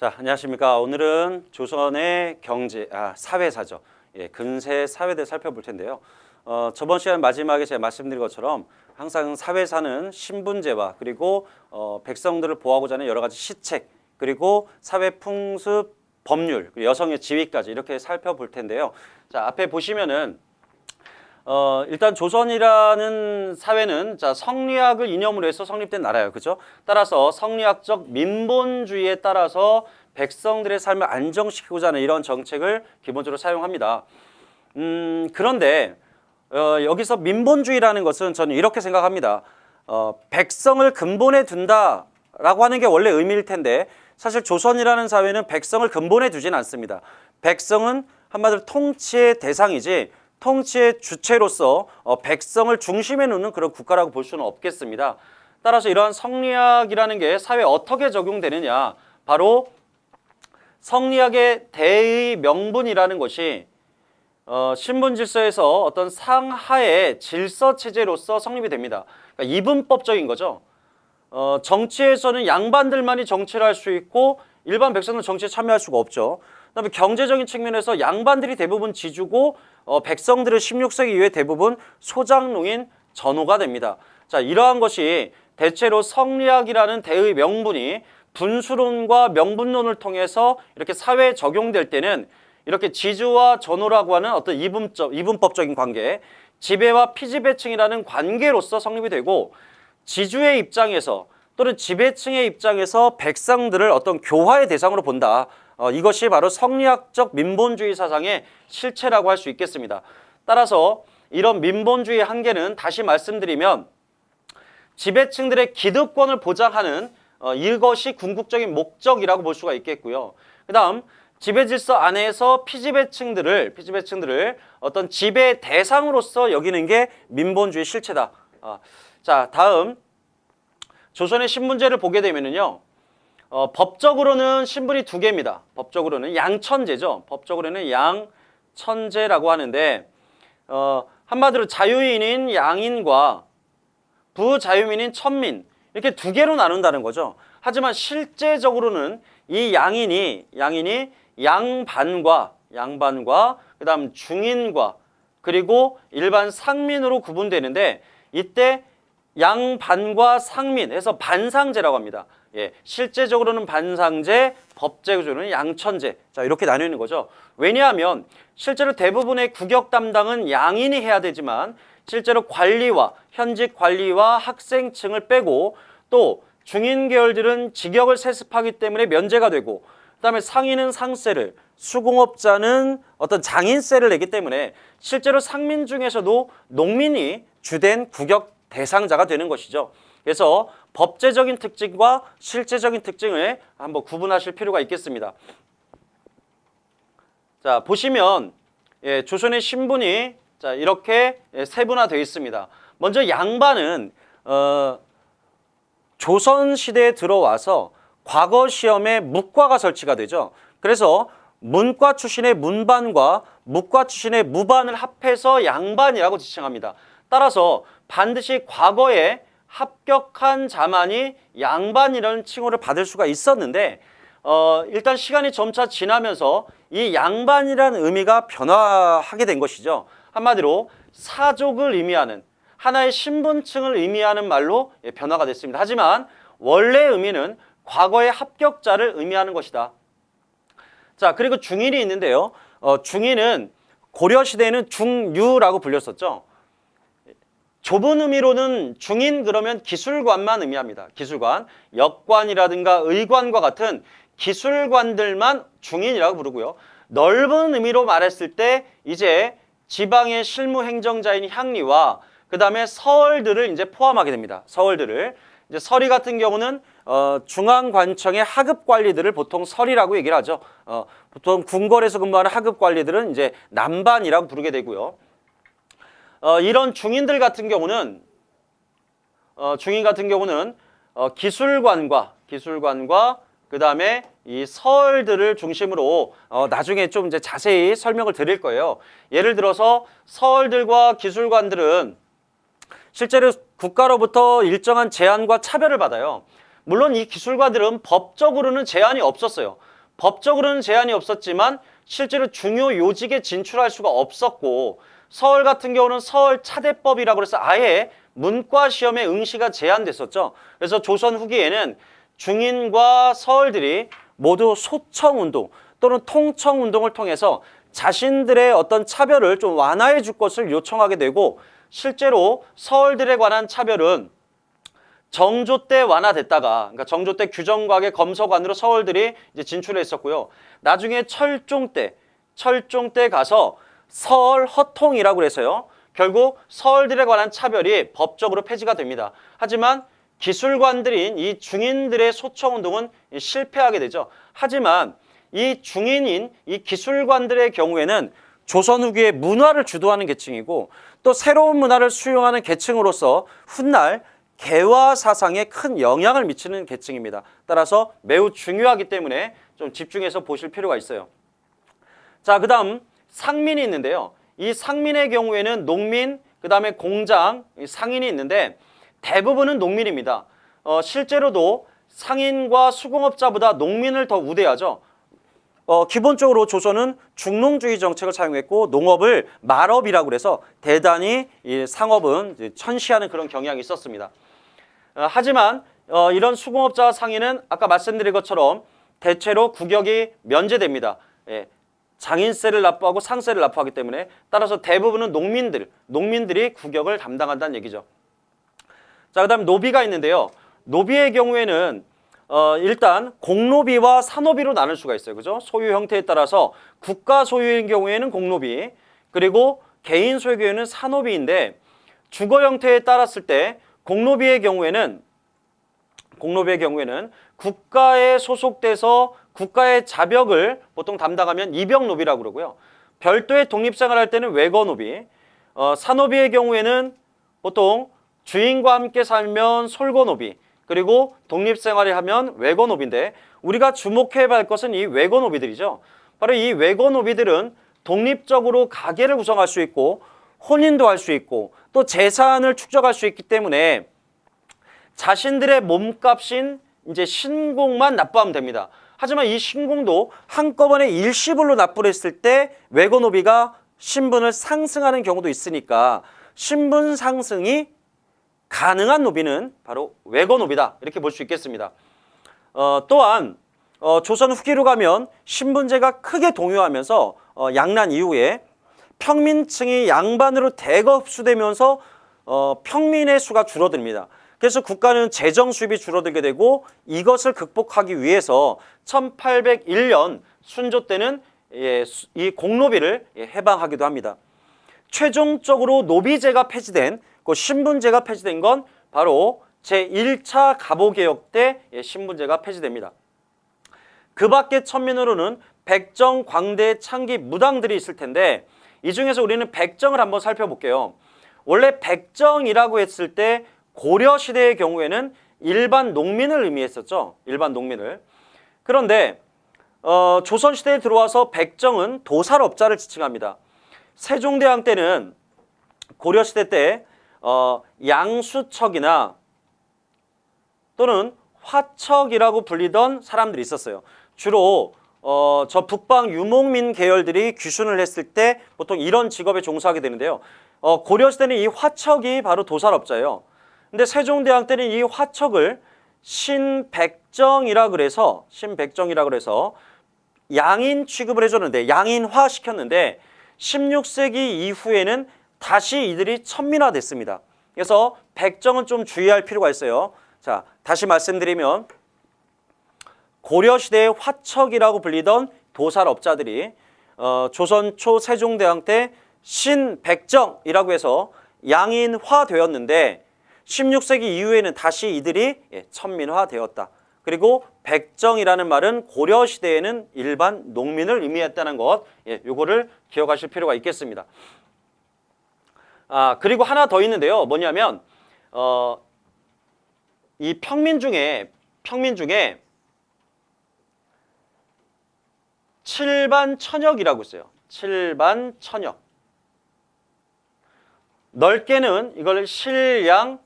자, 안녕하십니까. 오늘은 조선의 사회사죠. 근세 사회를 살펴볼 텐데요. 저번 시간 마지막에 제가 말씀드린 것처럼 항상 사회사는 신분제와 그리고 백성들을 보호하고자 하는 여러 가지 시책, 그리고 사회 풍습, 법률, 그리고 여성의 지위까지 이렇게 살펴볼 텐데요. 자, 앞에 보시면은 일단 조선이라는 사회는 성리학을 이념으로 해서 성립된 나라예요. 그죠? 따라서 성리학적 민본주의에 따라서 백성들의 삶을 안정시키고자 하는 이런 정책을 기본적으로 사용합니다. 그런데 여기서 민본주의라는 것은 저는 이렇게 생각합니다. 백성을 근본에 둔다라고 하는 게 원래 의미일 텐데 사실 조선이라는 사회는 백성을 근본에 두진 않습니다. 백성은 한마디로 통치의 대상이지 통치의 주체로서 백성을 중심에 놓는 그런 국가라고 볼 수는 없겠습니다. 따라서 이러한 성리학이라는 게 사회에 어떻게 적용되느냐, 바로 성리학의 대의 명분이라는 것이 신분 질서에서 어떤 상하의 질서 체제로서 성립이 됩니다. 그러니까 이분법적인 거죠. 정치에서는 양반들만이 정치를 할 수 있고 일반 백성은 정치에 참여할 수가 없죠. 그다음에 경제적인 측면에서 양반들이 대부분 지주고 백성들은 16세기 이후에 대부분 소장농인 전호가 됩니다. 자, 이러한 것이 대체로 성리학이라는 대의 명분이 분수론과 명분론을 통해서 이렇게 사회에 적용될 때는 이렇게 지주와 전호라고 하는 어떤 이분법적인 관계, 지배와 피지배층이라는 관계로서 성립이 되고, 지주의 입장에서 또는 지배층의 입장에서 백성들을 어떤 교화의 대상으로 본다. 이것이 바로 성리학적 민본주의 사상의 실체라고 할 수 있겠습니다. 따라서 이런 민본주의의 한계는 다시 말씀드리면 지배층들의 기득권을 보장하는 이것이 궁극적인 목적이라고 볼 수가 있겠고요. 그 다음 지배질서 안에서 피지배층들을 어떤 지배 대상으로서 여기는 게 민본주의 실체다. 자, 다음 조선의 신분제를 보게 되면은요. 법적으로는 신분이 두 개입니다. 법적으로는 양천제죠. 법적으로는 양천제라고 하는데 한마디로 자유인인 양인과 부자유민인 천민 이렇게 두 개로 나눈다는 거죠. 하지만 실제적으로는 이 양인이 양반과 그다음 중인과 그리고 일반 상민으로 구분되는데 이때 양반과 상민 해서 반상제라고 합니다. 실제적으로는 반상제, 법제적으로는 양천제. 자, 이렇게 나뉘는 거죠. 왜냐하면 실제로 대부분의 국역 담당은 양인이 해야 되지만 실제로 관리와 현직 관리와 학생층을 빼고 또 중인 계열들은 직역을 세습하기 때문에 면제가 되고, 그다음에 상인은 상세를, 수공업자는 어떤 장인세를 내기 때문에 실제로 상민 중에서도 농민이 주된 국역 대상자가 되는 것이죠. 그래서 법제적인 특징과 실제적인 특징을 한번 구분하실 필요가 있겠습니다. 자, 보시면 조선의 신분이 이렇게 세분화되어 있습니다. 먼저 양반은 조선시대에 들어와서 과거 시험에 묵과가 설치가 되죠. 그래서 문과 출신의 문반과 무과 출신의 무반을 합해서 양반이라고 지칭합니다. 따라서 반드시 과거에 합격한 자만이 양반이라는 칭호를 받을 수가 있었는데 일단 시간이 점차 지나면서 이 양반이라는 의미가 변화하게 된 것이죠. 한마디로 사족을 의미하는 하나의 신분층을 의미하는 말로 변화가 됐습니다. 하지만 원래 의미는 과거의 합격자를 의미하는 것이다. 자, 그리고 중인이 있는데요. 중인은 고려시대에는 중유라고 불렸었죠. 좁은 의미로는 중인 그러면 기술관만 의미합니다. 기술관, 역관이라든가 의관과 같은 기술관들만 중인이라고 부르고요. 넓은 의미로 말했을 때 이제 지방의 실무행정자인 향리와 그 다음에 서얼들을 이제 포함하게 됩니다. 서얼들을 이제 서리 같은 경우는 중앙관청의 하급 관리들을 보통 서리라고 얘기를 하죠. 보통 궁궐에서 근무하는 하급 관리들은 이제 남반이라고 부르게 되고요. 이런 중인들 같은 경우는 기술관과 그 다음에 이 서얼들을 중심으로 나중에 좀 이제 자세히 설명을 드릴 거예요. 예를 들어서 서얼들과 기술관들은 실제로 국가로부터 일정한 제한과 차별을 받아요. 물론 이 기술가들은 법적으로는 제한이 없었어요. 법적으로는 제한이 없었지만 실제로 중요 요직에 진출할 수가 없었고, 서울 같은 경우는 서울 차대법이라고 해서 아예 문과 시험의 응시가 제한됐었죠. 그래서 조선 후기에는 중인과 서울들이 모두 소청운동 또는 통청운동을 통해서 자신들의 어떤 차별을 좀 완화해 줄 것을 요청하게 되고, 실제로 서울들에 관한 차별은 정조 때 완화됐다가, 그러니까 정조 때 규정과학의 검서관으로 서울들이 이제 진출했었고요. 나중에 철종 때 가서 서울 허통이라고 해서요. 결국 서울들에 관한 차별이 법적으로 폐지가 됩니다. 하지만 기술관들인 이 중인들의 소청운동은 실패하게 되죠. 하지만 이 중인인 이 기술관들의 경우에는 조선 후기의 문화를 주도하는 계층이고, 또 새로운 문화를 수용하는 계층으로서 훗날 개화 사상에 큰 영향을 미치는 계층입니다. 따라서 매우 중요하기 때문에 좀 집중해서 보실 필요가 있어요. 자, 그 다음 상민이 있는데요. 이 상민의 경우에는 농민, 그 다음에 공장, 상인이 있는데 대부분은 농민입니다. 실제로도 상인과 수공업자보다 농민을 더 우대하죠. 기본적으로 조선은 중농주의 정책을 사용했고, 농업을 말업이라고 해서 대단히 이 상업은 천시하는 그런 경향이 있었습니다. 하지만 이런 수공업자와 상인은 아까 말씀드린 것처럼 대체로 국역이 면제됩니다. 예, 장인세를 납부하고 상세를 납부하기 때문에, 따라서 대부분은 농민들이 국역을 담당한다는 얘기죠. 자, 그 다음 노비가 있는데요. 노비의 경우에는 일단 공노비와 사노비로 나눌 수가 있어요. 그죠? 소유 형태에 따라서 국가 소유인 경우에는 공노비, 그리고 개인 소유의 경우에는 사노비인데, 주거 형태에 따랐을 때 공노비의 경우에는 국가에 소속돼서 국가의 자벽을 보통 담당하면 이병노비라고 그러고요. 별도의 독립생활할 때는 외거노비, 사노비의 경우에는 보통 주인과 함께 살면 솔거노비, 그리고 독립생활을 하면 외거노비인데, 우리가 주목해야 할 것은 이 외거노비들이죠. 바로 이 외거노비들은 독립적으로 가계를 구성할 수 있고, 혼인도 할 수 있고, 또 재산을 축적할 수 있기 때문에 자신들의 몸값인 이제 신공만 납부하면 됩니다. 하지만 이 신공도 한꺼번에 일시불로 납부를 했을 때 외거노비가 신분을 상승하는 경우도 있으니까, 신분 상승이 가능한 노비는 바로 외거노비다, 이렇게 볼 수 있겠습니다. 또한 조선 후기로 가면 신분제가 크게 동요하면서 양난 이후에 평민층이 양반으로 대거 흡수되면서 평민의 수가 줄어듭니다. 그래서 국가는 재정 수입이 줄어들게 되고, 이것을 극복하기 위해서 1801년 순조 때는 이 공노비를 해방하기도 합니다. 최종적으로 노비제가 폐지된, 신분제가 폐지된 건 바로 제1차 갑오개혁 때 신분제가 폐지됩니다. 그 밖에 천민으로는 백정, 광대, 창기, 무당들이 있을 텐데, 이 중에서 우리는 백정을 한번 살펴볼게요. 원래 백정이라고 했을 때 고려시대의 경우에는 일반 농민을 의미했었죠. 일반 농민을. 그런데 조선시대에 들어와서 백정은 도살업자를 지칭합니다. 세종대왕 때는, 고려시대 때 양수척이나 또는 화척이라고 불리던 사람들이 있었어요. 주로 저 북방 유목민 계열들이 귀순을 했을 때 보통 이런 직업에 종사하게 되는데요. 고려시대는 이 화척이 바로 도살업자예요. 근데 세종대왕 때는 이 화척을 신백정이라 그래서 양인 취급을 해줬는데, 양인화 시켰는데, 16세기 이후에는 다시 이들이 천민화됐습니다. 그래서 백정은 좀 주의할 필요가 있어요. 자, 다시 말씀드리면 고려시대의 화척이라고 불리던 도살업자들이 조선 초 세종대왕 때 신백정이라고 해서 양인화되었는데, 16세기 이후에는 다시 이들이 천민화되었다. 그리고 백정이라는 말은 고려시대에는 일반 농민을 의미했다는 것, 요거를 기억하실 필요가 있겠습니다. 그리고 하나 더 있는데요. 뭐냐면 이 평민 중에 칠반천역이라고 있어요. 칠반천역. 넓게는 이걸 실양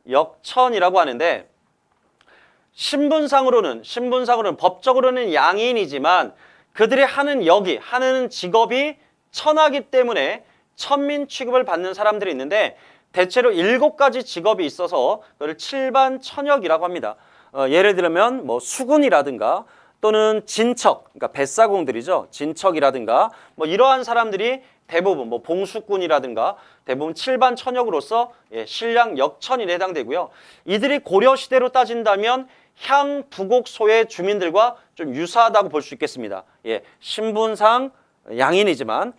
역천이라고 하는데, 신분상으로는 법적으로는 양인이지만 그들이 하는 직업이 천하기 때문에 천민 취급을 받는 사람들이 있는데 대체로 7가지 직업이 있어서 그걸 칠반천역이라고 합니다. 예를 들면 뭐 수군이라든가 또는 진척, 그러니까 뱃사공들이죠. 진척이라든가 뭐 이러한 사람들이 대부분 뭐 봉수꾼이라든가 대부분 칠반천역으로서 신량 역천인에 해당되고요. 이들이 고려시대로 따진다면 향부곡소의 주민들과 좀 유사하다고 볼 수 있겠습니다. 신분상 양인이지만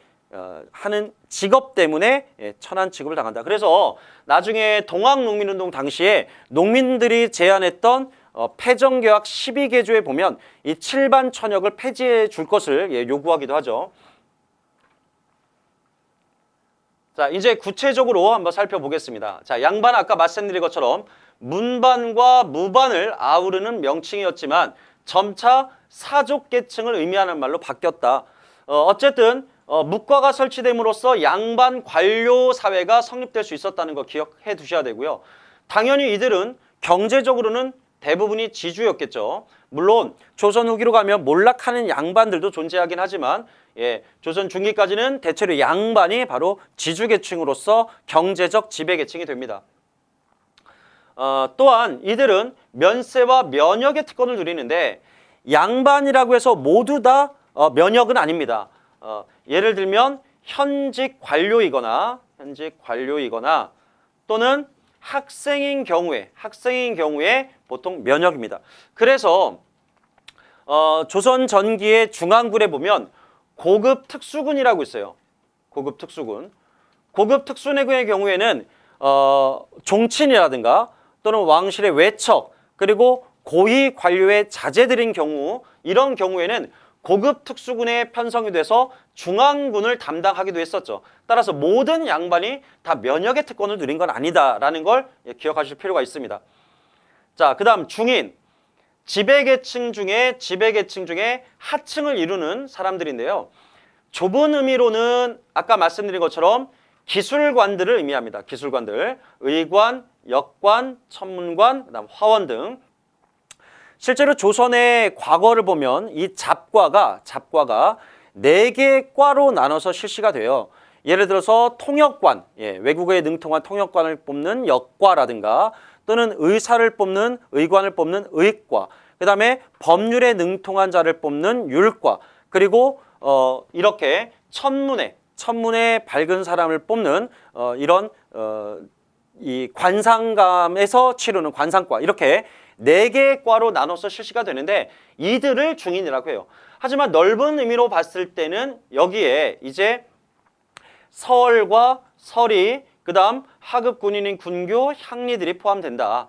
하는 직업 때문에 천한 취급을 당한다. 그래서 나중에 동학농민운동 당시에 농민들이 제안했던 패정교약 12개조에 보면 이 칠반천역을 폐지해 줄 것을 요구하기도 하죠. 자, 이제 구체적으로 한번 살펴보겠습니다. 자, 양반 아까 말씀드린 것처럼 문반과 무반을 아우르는 명칭이었지만 점차 사족계층을 의미하는 말로 바뀌었다. 어쨌든 묵과가 설치됨으로써 양반 관료 사회가 성립될 수 있었다는 거 기억해 두셔야 되고요. 당연히 이들은 경제적으로는 대부분이 지주였겠죠. 물론 조선 후기로 가면 몰락하는 양반들도 존재하긴 하지만 조선 중기까지는 대체로 양반이 바로 지주계층으로서 경제적 지배계층이 됩니다. 또한 이들은 면세와 면역의 특권을 누리는데 양반이라고 해서 모두 다 면역은 아닙니다. 예를 들면 현직 관료이거나 또는 학생인 경우에 보통 면역입니다. 그래서 조선 전기의 중앙군에 보면 고급 특수군이라고 있어요. 고급 특수군. 고급 특수군의 경우에는 종친이라든가 또는 왕실의 외척 그리고 고위 관료의 자제들인 경우 이런 경우에는 고급 특수군에 편성이 돼서 중앙군을 담당하기도 했었죠. 따라서 모든 양반이 다 면역의 특권을 누린 건 아니다라는 걸 기억하실 필요가 있습니다. 자, 그다음 중인. 지배계층 중에 하층을 이루는 사람들인데요. 좁은 의미로는 아까 말씀드린 것처럼 기술관들을 의미합니다. 기술관들, 의관, 역관, 천문관, 그다음 화원 등. 실제로 조선의 과거를 보면 이 잡과가 4개의 과로 나눠서 실시가 돼요. 예를 들어서 통역관, 외국어에 능통한 통역관을 뽑는 역과라든가 또는 의관을 뽑는 의과, 그 다음에 법률에 능통한 자를 뽑는 율과, 그리고 이렇게 천문에 밝은 사람을 뽑는 이런 이 관상감에서 치르는 관상과 이렇게 4개의 과로 나눠서 실시가 되는데 이들을 중인이라고 해요. 하지만 넓은 의미로 봤을 때는 여기에 이제 서얼과 서리, 그 다음 하급 군인인 군교, 향리들이 포함된다.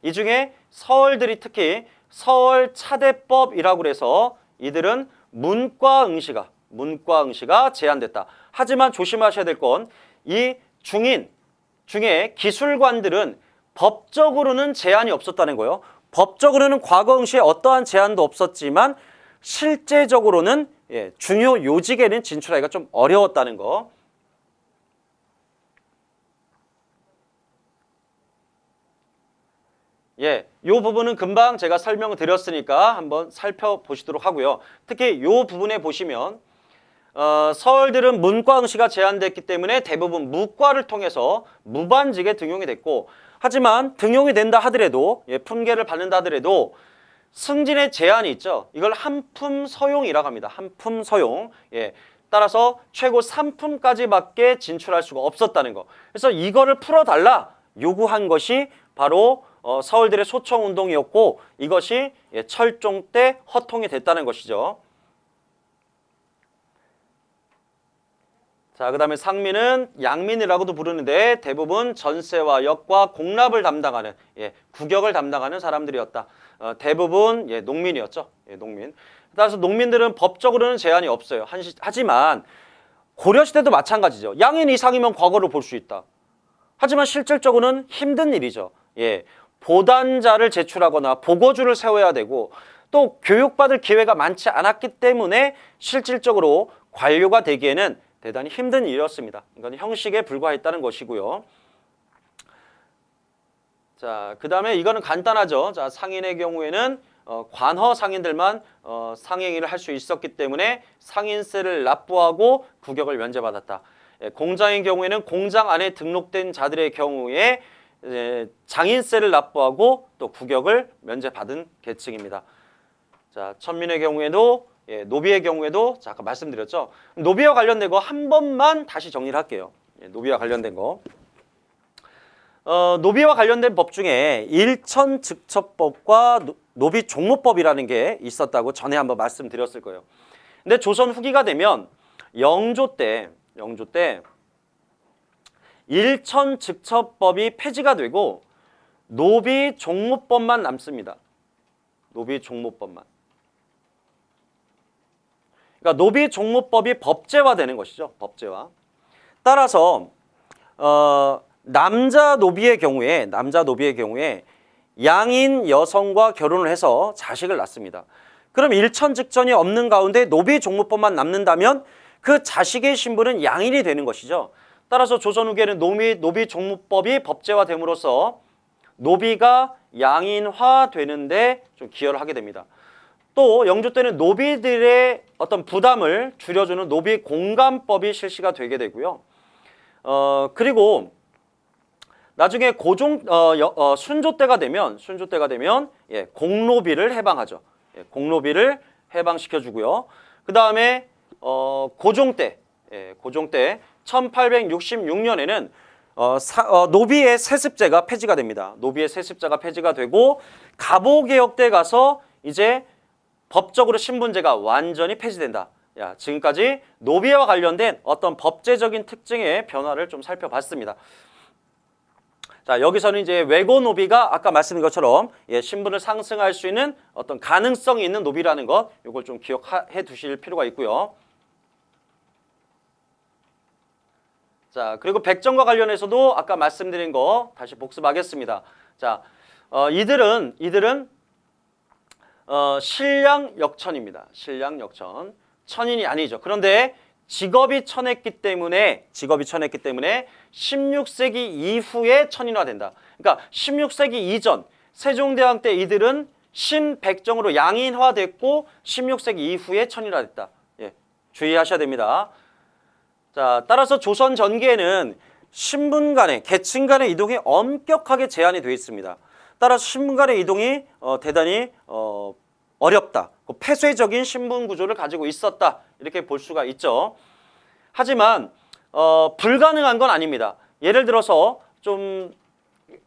이 중에 서얼들이 특히 서얼 차대법이라고 그래서 이들은 문과 응시가 제한됐다. 하지만 조심하셔야 될 건 이 중인 중에 기술관들은 법적으로는 제한이 없었다는 거예요. 법적으로는 과거 응시에 어떠한 제한도 없었지만 실제적으로는 중요 요직에는 진출하기가 좀 어려웠다는 거. 이 부분은 금방 제가 설명을 드렸으니까 한번 살펴보시도록 하고요. 특히 이 부분에 보시면 서얼들은 문과 응시가 제한됐기 때문에 대부분 무과를 통해서 무반직에 등용이 됐고 하지만 등용이 된다 하더라도 품계를 받는다 하더라도 승진의 제한이 있죠. 이걸 한품서용이라고 합니다. 한품서용. 따라서 최고 3품까지밖에 진출할 수가 없었다는 거. 그래서 이거를 풀어달라 요구한 것이 바로 서울들의 소청운동이었고 이것이 철종 때 허통이 됐다는 것이죠. 자, 그 다음에 상민은 양민이라고도 부르는데 대부분 전세와 역과 공납을 담당하는 구격을 담당하는 사람들이었다. 대부분 농민이었죠. 농민. 따라서 농민들은 법적으로는 제한이 없어요. 하지만 고려시대도 마찬가지죠. 양인 이상이면 과거를 볼 수 있다. 하지만 실질적으로는 힘든 일이죠. 보단자를 제출하거나 보고주를 세워야 되고 또 교육받을 기회가 많지 않았기 때문에 실질적으로 관료가 되기에는 대단히 힘든 일이었습니다. 이건 형식에 불과했다는 것이고요. 자, 그 다음에 이거는 간단하죠. 자, 상인의 경우에는 관허 상인들만 상행위를 할 수 있었기 때문에 상인세를 납부하고 구격을 면제받았다. 예, 공장의 경우에는 공장 안에 등록된 자들의 경우에 장인세를 납부하고 또 구격을 면제받은 계층입니다. 자, 천민의 경우에도 예, 노비의 경우에도 자, 아까 말씀드렸죠. 노비와 관련된 거 한 번만 다시 정리를 할게요. 예, 노비와 관련된 거. 노비와 관련된 법 중에 일천즉첩법과 노비종무법이라는 게 있었다고 전에 한번 말씀드렸을 거예요. 근데 조선 후기가 되면 영조 때 일천즉첩법이 폐지가 되고 노비종무법만 남습니다. 노비종무법만. 그러니까 노비종무법이 법제화되는 것이죠. 법제화. 따라서 남자 노비의 경우에 양인 여성과 결혼을 해서 자식을 낳습니다. 그럼 일천즉전이 없는 가운데 노비종무법만 남는다면 그 자식의 신분은 양인이 되는 것이죠. 따라서 조선 후기에는 노비종무법이 법제화됨으로써 노비가 양인화 되는데 좀 기여를 하게 됩니다. 또 영조 때는 노비들의 어떤 부담을 줄여주는 노비공감법이 실시가 되게 되고요. 그리고 나중에 순조 때가 되면 예, 공노비를 해방하죠. 예, 공노비를 해방시켜 주고요. 그 다음에 고종 때 1866년에는 노비의 세습제가 폐지가 됩니다. 노비의 세습제가 폐지가 되고 갑오개혁 때 가서 이제 법적으로 신분제가 완전히 폐지된다. 야, 지금까지 노비와 관련된 어떤 법제적인 특징의 변화를 좀 살펴봤습니다. 자, 여기서는 이제 외고 노비가 아까 말씀드린 것처럼 예, 신분을 상승할 수 있는 어떤 가능성이 있는 노비라는 것, 이걸 좀 기억해 두실 필요가 있고요. 자, 그리고 백정과 관련해서도 아까 말씀드린 거 다시 복습하겠습니다. 자, 이들은 신량역천입니다. 신량역천. 천인이 아니죠. 그런데 직업이 천했기 때문에 16세기 이후에 천인화된다. 그러니까 16세기 이전 세종대왕 때 이들은 신백정으로 양인화됐고 16세기 이후에 천인화됐다. 예, 주의하셔야 됩니다. 자, 따라서 조선 전기에는 신분 간의 계층 간의 이동이 엄격하게 제한이 되어 있습니다. 따라서 신분 간의 이동이 대단히 어렵다. 폐쇄적인 신분 구조를 가지고 있었다. 이렇게 볼 수가 있죠. 하지만 불가능한 건 아닙니다. 예를 들어서 좀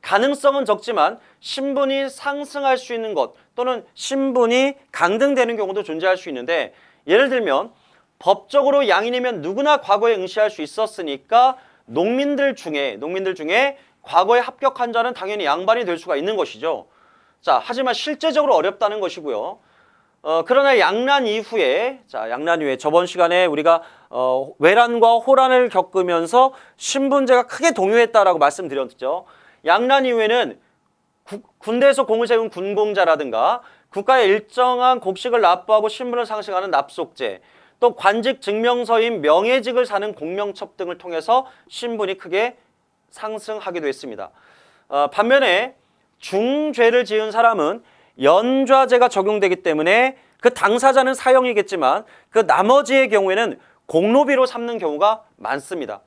가능성은 적지만 신분이 상승할 수 있는 것 또는 신분이 강등되는 경우도 존재할 수 있는데, 예를 들면 법적으로 양인이면 누구나 과거에 응시할 수 있었으니까 농민들 중에 과거에 합격한 자는 당연히 양반이 될 수가 있는 것이죠. 자, 하지만 실제적으로 어렵다는 것이고요. 그러나 양란 이후에 저번 시간에 우리가 외란과 호란을 겪으면서 신분제가 크게 동요했다라고 말씀드렸죠. 양란 이후에는 군대에서 공을 세운 군공자라든가 국가의 일정한 곡식을 납부하고 신분을 상승하는 납속제, 또 관직 증명서인 명예직을 사는 공명첩 등을 통해서 신분이 크게 상승하기도 했습니다. 반면에 중죄를 지은 사람은 연좌제가 적용되기 때문에 그 당사자는 사형이겠지만 그 나머지의 경우에는 공노비로 삼는 경우가 많습니다.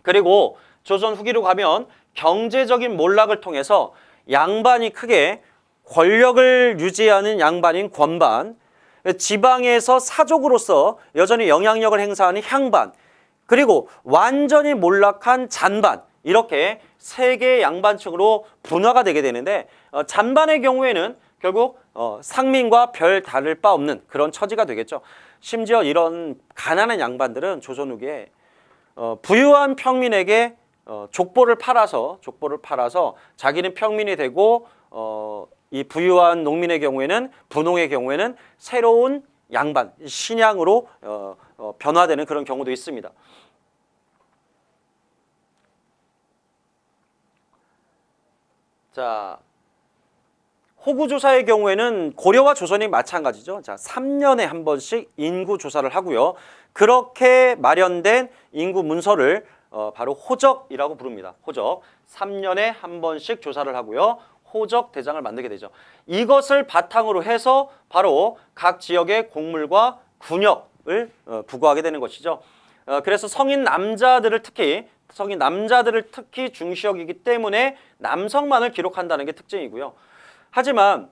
그리고 조선 후기로 가면 경제적인 몰락을 통해서 양반이 크게 권력을 유지하는 양반인 권반, 지방에서 사족으로서 여전히 영향력을 행사하는 향반, 그리고 완전히 몰락한 잔반, 이렇게 세 개의 양반층으로 분화가 되게 되는데, 잔반의 경우에는 결국 상민과 별 다를 바 없는 그런 처지가 되겠죠. 심지어 이런 가난한 양반들은 조선 후기에 부유한 평민에게 족보를 팔아서 자기는 평민이 되고 이 부유한 농민의 경우에는, 분홍의 경우에는 새로운 양반, 신양으로 변화되는 그런 경우도 있습니다. 자, 호구조사의 경우에는 고려와 조선이 마찬가지죠. 자, 3년에 한 번씩 인구 조사를 하고요. 그렇게 마련된 인구 문서를 바로 호적이라고 부릅니다. 호적. 3년에 한 번씩 조사를 하고요. 호적 대장을 만들게 되죠. 이것을 바탕으로 해서 바로 각 지역의 곡물과 군역을 부과하게 되는 것이죠. 그래서 성인 남자들을 특히 중시여기기 때문에 남성만을 기록한다는 게 특징이고요. 하지만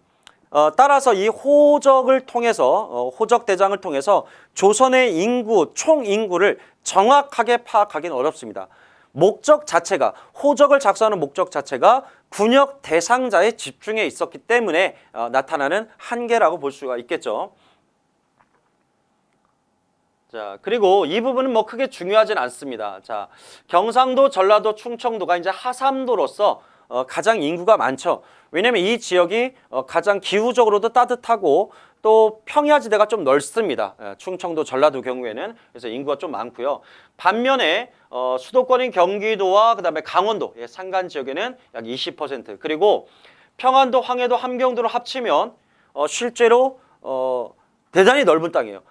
따라서 이 호적을 통해서 호적 대장을 통해서 조선의 인구 총 인구를 정확하게 파악하기는 어렵습니다. 목적 자체가 호적을 작성하는 목적 자체가 군역 대상자에 집중해 있었기 때문에 나타나는 한계라고 볼 수가 있겠죠. 자, 그리고 이 부분은 뭐 크게 중요하진 않습니다. 자, 경상도, 전라도, 충청도가 이제 하삼도로서 가장 인구가 많죠. 왜냐면 이 지역이 가장 기후적으로도 따뜻하고 또 평야지대가 좀 넓습니다. 충청도, 전라도 경우에는. 그래서 인구가 좀 많고요. 반면에 수도권인 경기도와 그다음에 강원도, 산간 지역에는 약 20%, 그리고 평안도, 황해도, 함경도를 합치면 실제로 대단히 넓은 땅이에요.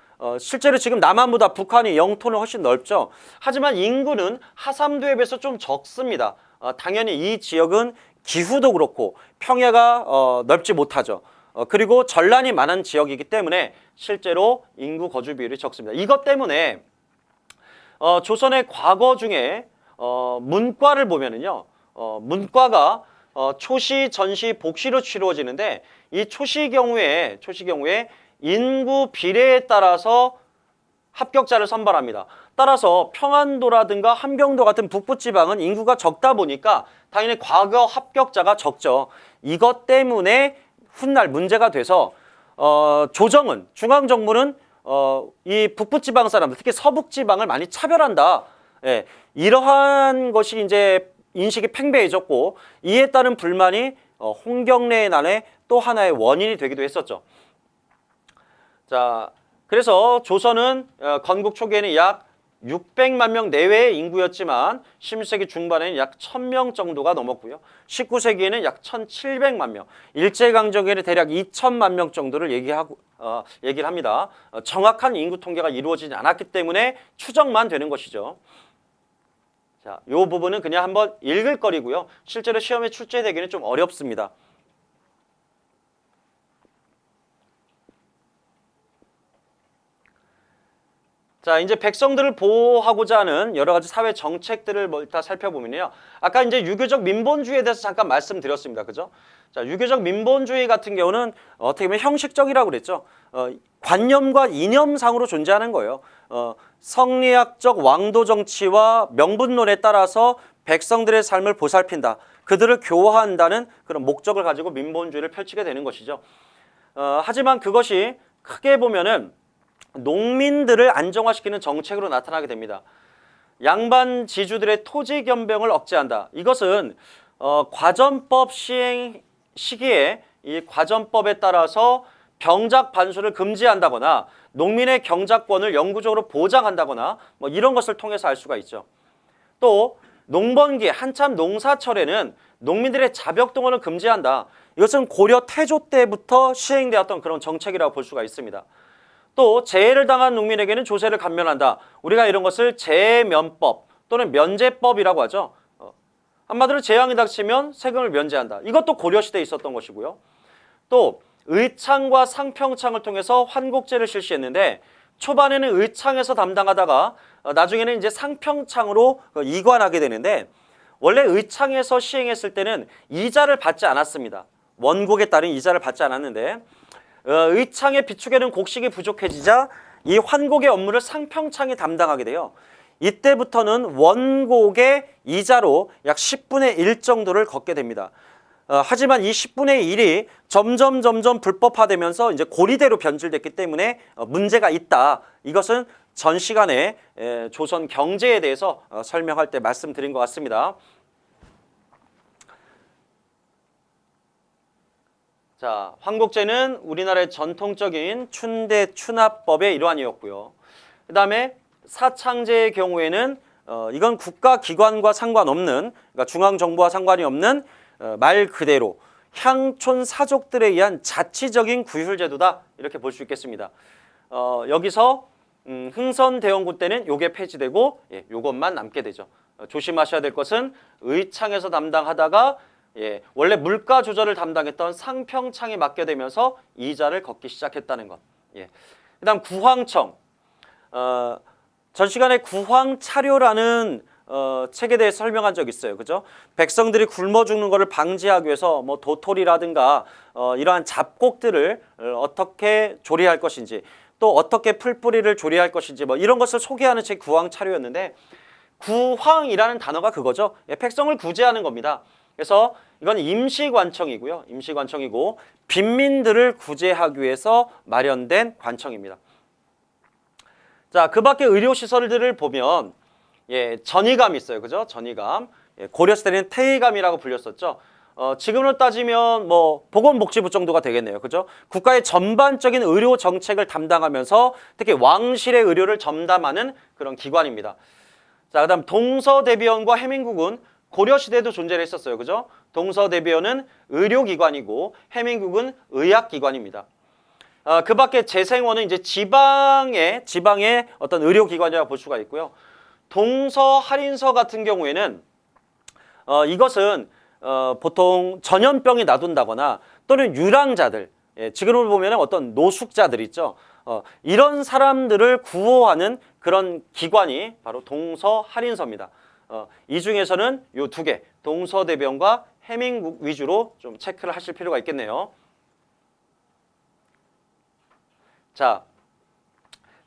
실제로 지금 남한보다 북한이 영토는 훨씬 넓죠. 하지만 인구는 하삼도에 비해서 좀 적습니다. 당연히 이 지역은 기후도 그렇고 평야가 넓지 못하죠. 그리고 전란이 많은 지역이기 때문에 실제로 인구 거주 비율이 적습니다. 이것 때문에 조선의 과거 중에 문과를 보면은요, 문과가 초시, 전시, 복시로 치루어지는데 이 초시 경우에 인구 비례에 따라서 합격자를 선발합니다. 따라서 평안도라든가 함경도 같은 북부지방은 인구가 적다 보니까 당연히 과거 합격자가 적죠. 이것 때문에 훗날 문제가 돼서 조정은, 중앙정부는 이 북부지방 사람들, 특히 서북지방을 많이 차별한다. 예, 이러한 것이 이제 인식이 팽배해졌고 이에 따른 불만이 홍경래의 난의 또 하나의 원인이 되기도 했었죠. 자, 그래서 조선은 건국 초기에는 약 600만 명 내외의 인구였지만 16세기 중반에는 약 1000명 정도가 넘었고요. 19세기에는 약 1700만 명, 일제강점기에는 대략 2000만 명 정도를 얘기를 합니다. 정확한 인구 통계가 이루어지지 않았기 때문에 추정만 되는 것이죠. 자, 이 부분은 그냥 한번 읽을 거리고요. 실제로 시험에 출제되기는 좀 어렵습니다. 자, 이제 백성들을 보호하고자 하는 여러 가지 사회 정책들을 다 살펴보면요. 아까 이제 유교적 민본주의에 대해서 잠깐 말씀드렸습니다. 그죠? 자, 유교적 민본주의 같은 경우는 어떻게 보면 형식적이라고 그랬죠. 관념과 이념상으로 존재하는 거예요. 성리학적 왕도 정치와 명분론에 따라서 백성들의 삶을 보살핀다. 그들을 교화한다는 그런 목적을 가지고 민본주의를 펼치게 되는 것이죠. 하지만 그것이 크게 보면은 농민들을 안정화시키는 정책으로 나타나게 됩니다. 양반 지주들의 토지 겸병을 억제한다. 이것은 과전법 시행 시기에 이 과전법에 따라서 병작 반수를 금지한다거나 농민의 경작권을 영구적으로 보장한다거나 뭐 이런 것을 통해서 알 수가 있죠. 또 농번기 한참 농사철에는 농민들의 자벽동원을 금지한다. 이것은 고려 태조 때부터 시행되었던 그런 정책이라고 볼 수가 있습니다. 또 재해를 당한 농민에게는 조세를 감면한다. 우리가 이런 것을 재해면법 또는 면제법이라고 하죠. 한마디로 재앙이 닥치면 세금을 면제한다. 이것도 고려시대에 있었던 것이고요. 또 의창과 상평창을 통해서 환곡제를 실시했는데 초반에는 의창에서 담당하다가 나중에는 이제 상평창으로 이관하게 되는데 원래 의창에서 시행했을 때는 이자를 받지 않았습니다. 원곡에 따른 이자를 받지 않았는데 의창의 비축에는 곡식이 부족해지자 이 환곡의 업무를 상평창이 담당하게 돼요. 이때부터는 원곡의 이자로 약 10분의 1 정도를 걷게 됩니다. 하지만 이 10분의 1이 점점 불법화되면서 이제 고리대로 변질됐기 때문에 문제가 있다. 이것은 전 시간에 조선 경제에 대해서 설명할 때 말씀드린 것 같습니다. 자, 환곡제는 우리나라의 전통적인 춘대 추납법의 일환이었고요. 그 다음에 사창제의 경우에는 이건 국가기관과 상관없는, 그러니까 중앙정부와 상관이 없는 말 그대로 향촌 사족들에 의한 자치적인 구휼제도다 이렇게 볼 수 있겠습니다. 여기서 흥선대원군 때는 요게 폐지되고 요것만 남게 되죠. 조심하셔야 될 것은 의창에서 담당하다가 원래 물가 조절을 담당했던 상평창에 맡게 되면서 이자를 걷기 시작했다는 것. 그다음 구황청. 전 시간에 구황차료라는 책에 대해 설명한 적 있어요. 그죠? 백성들이 굶어 죽는 것을 방지하기 위해서 뭐 도토리라든가 이러한 잡곡들을 어떻게 조리할 것인지 또 어떻게 풀뿌리를 조리할 것인지 뭐 이런 것을 소개하는 책이 구황차료였는데 구황이라는 단어가 그거죠. 백성을 구제하는 겁니다. 그래서 이건 임시관청이고요. 임시관청이고 빈민들을 구제하기 위해서 마련된 관청입니다. 자, 그 밖에 의료시설들을 보면 전의감이 있어요. 그죠? 전의감. 고려시대 때는 태의감이라고 불렸었죠. 지금으로 따지면 뭐 보건복지부 정도가 되겠네요. 그죠? 국가의 전반적인 의료 정책을 담당하면서 특히 왕실의 의료를 전담하는 그런 기관입니다. 자, 그다음 동서대비원과 해민국은 고려시대에도 존재를 했었어요. 그죠? 동서대비원은 의료기관이고 해민국은 의학기관입니다. 그 밖에 재생원은 이제 지방의 어떤 의료기관이라고 볼 수가 있고요. 동서할인서 같은 경우에는 이것은 보통 전염병이 나둔다거나 또는 유랑자들, 지금으로 보면 어떤 노숙자들 있죠. 이런 사람들을 구호하는 그런 기관이 바로 동서할인서입니다. 이 중에서는 요 두 개, 동서대병과 해민국 위주로 좀 체크를 하실 필요가 있겠네요. 자,